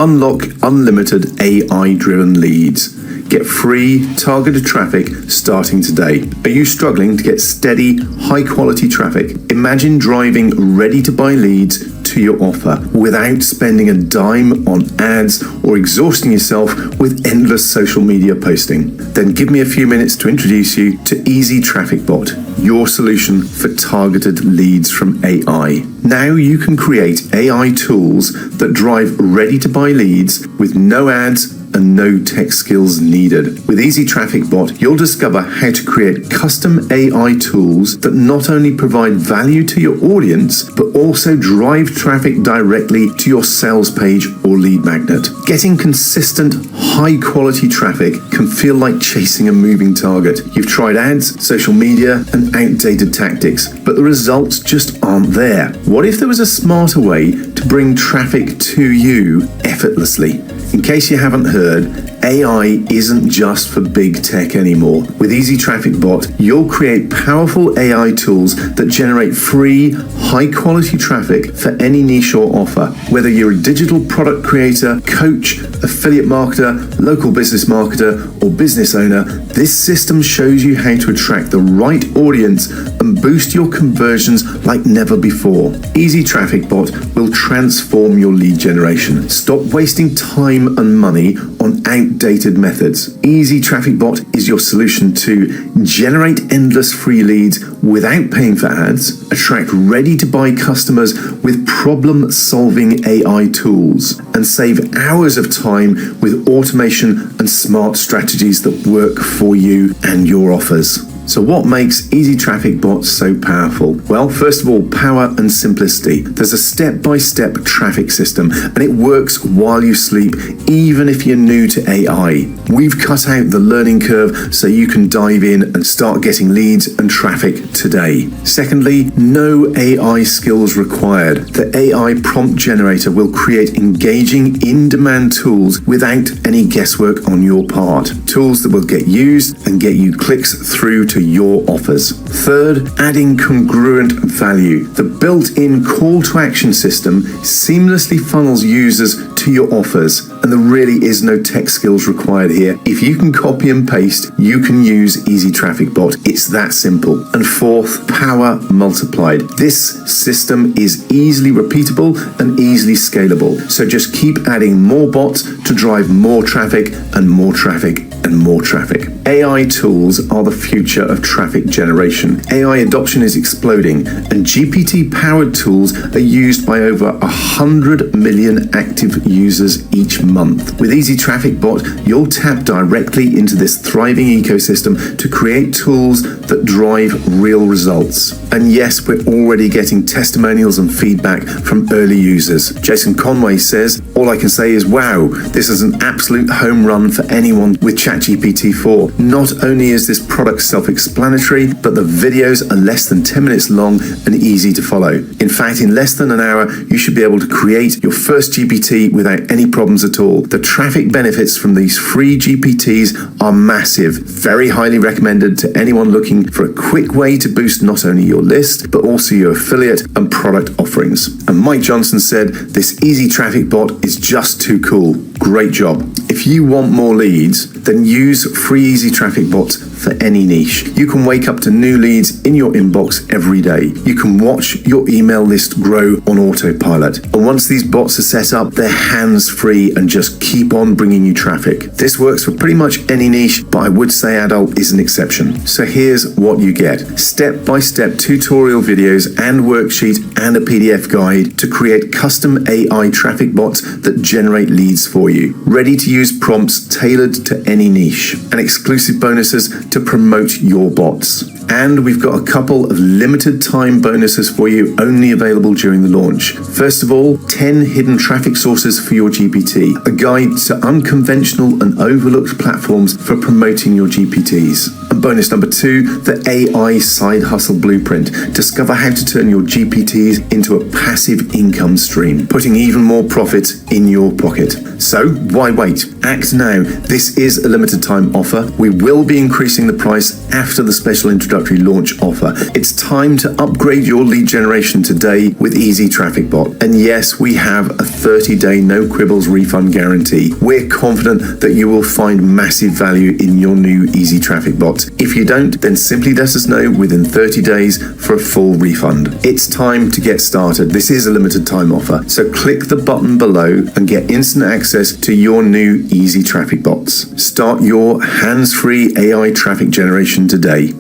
Unlock unlimited AI-driven leads. Get free, targeted traffic starting today. Are you struggling to get steady, high-quality traffic? Imagine driving ready-to-buy leads to your offer without spending a dime on ads or exhausting yourself with endless social media posting. Then give me a few minutes to introduce you to Easy Traffic Bot, your solution for targeted leads from AI. Now you can create AI tools that drive ready-to-buy leads with no ads and no tech skills needed. With Easy Traffic Bot, you'll discover how to create custom AI tools that not only provide value to your audience, but also drive traffic directly to your sales page or lead magnet. Getting consistent, high-quality traffic can feel like chasing a moving target. You've tried ads, social media, and outdated tactics, but the results just aren't there. What if there was a smarter way to bring traffic to you effortlessly? In case you haven't heard, AI isn't just for big tech anymore. With Easy Traffic Bot, you'll create powerful AI tools that generate free, high-quality traffic for any niche or offer. Whether you're a digital product creator, coach, affiliate marketer, local business marketer, or business owner, this system shows you how to attract the right audience and boost your conversions like never before. Easy Traffic Bot will transform your lead generation. Stop wasting time and money on outdated methods. Easy Traffic Bot is your solution to generate endless free leads without paying for ads, attract ready-to-buy customers with problem-solving AI tools, and save hours of time with automation and smart strategies that work for you and your offers. So what makes Easy Traffic Bot so powerful? Well, first of all, power and simplicity. There's a step-by-step traffic system, and it works while you sleep, even if you're new to AI. We've cut out the learning curve so you can dive in and start getting leads and traffic today. Secondly, no AI skills required. The AI prompt generator will create engaging, in-demand tools without any guesswork on your part. Tools that will get used and get you clicks through to your offers. Third, adding congruent value. The built-in call to action system seamlessly funnels users to your offers, and there really is no tech skills required here. If you can copy and paste, you can use Easy Traffic Bot. It's that simple. And fourth, power multiplied. This system is easily repeatable and easily scalable. So just keep adding more bots to drive more traffic and more traffic and more traffic. AI tools are the future of traffic generation. AI adoption is exploding, and GPT-powered tools are used by over 100 million active users each month. With Easy Traffic Bot, you'll tap directly into this thriving ecosystem to create tools that drive real results. And yes, we're already getting testimonials and feedback from early users. Jason Conway says, "All I can say is, wow, this is an absolute home run for anyone with ChatGPT-4. Not only is this product self-explanatory, but the videos are less than 10 minutes long and easy to follow. In fact, in less than an hour, you should be able to create your first GPT without any problems at all. The traffic benefits from these free GPTs are massive. Very highly recommended to anyone looking for a quick way to boost not only your list, but also your affiliate and product offerings." And Mike Johnson said, "This Easy Traffic Bot is just too cool. Great job." If you want more leads, then use free Easy Traffic Bots for any niche. You can wake up to new leads in your inbox every day. You can watch your email list grow on autopilot. And once these bots are set up, they're hands-free and just keep on bringing you traffic. This works for pretty much any niche, but I would say adult is an exception. So here's what you get: step-by-step tutorial videos and worksheet and a PDF guide to create custom AI traffic bots that generate leads for you. Ready-to-use prompts tailored to any niche, and exclusive bonuses to promote your bots. And we've got a couple of limited time bonuses for you, only available during the launch. First of all, 10 hidden traffic sources for your GPT, a guide to unconventional and overlooked platforms for promoting your GPTs. And Bonus number 2, the AI Side Hustle Blueprint. Discover how to turn your GPTs into a passive income stream, putting even more profits in your pocket. So why wait? Act now. This is a limited time offer. We will be increasing the price after the special introductory launch offer. It's time to upgrade your lead generation today with Easy Traffic Bot. And yes, we have a 30-day no quibbles refund guarantee. We're confident that you will find massive value in your new Easy Traffic Bot. If you don't, then simply let us know within 30 days for a full refund. It's time to get started. This is a limited time offer. So click the button below and get instant access to your new Easy Traffic Bots. Start your hands-free AI traffic generation today.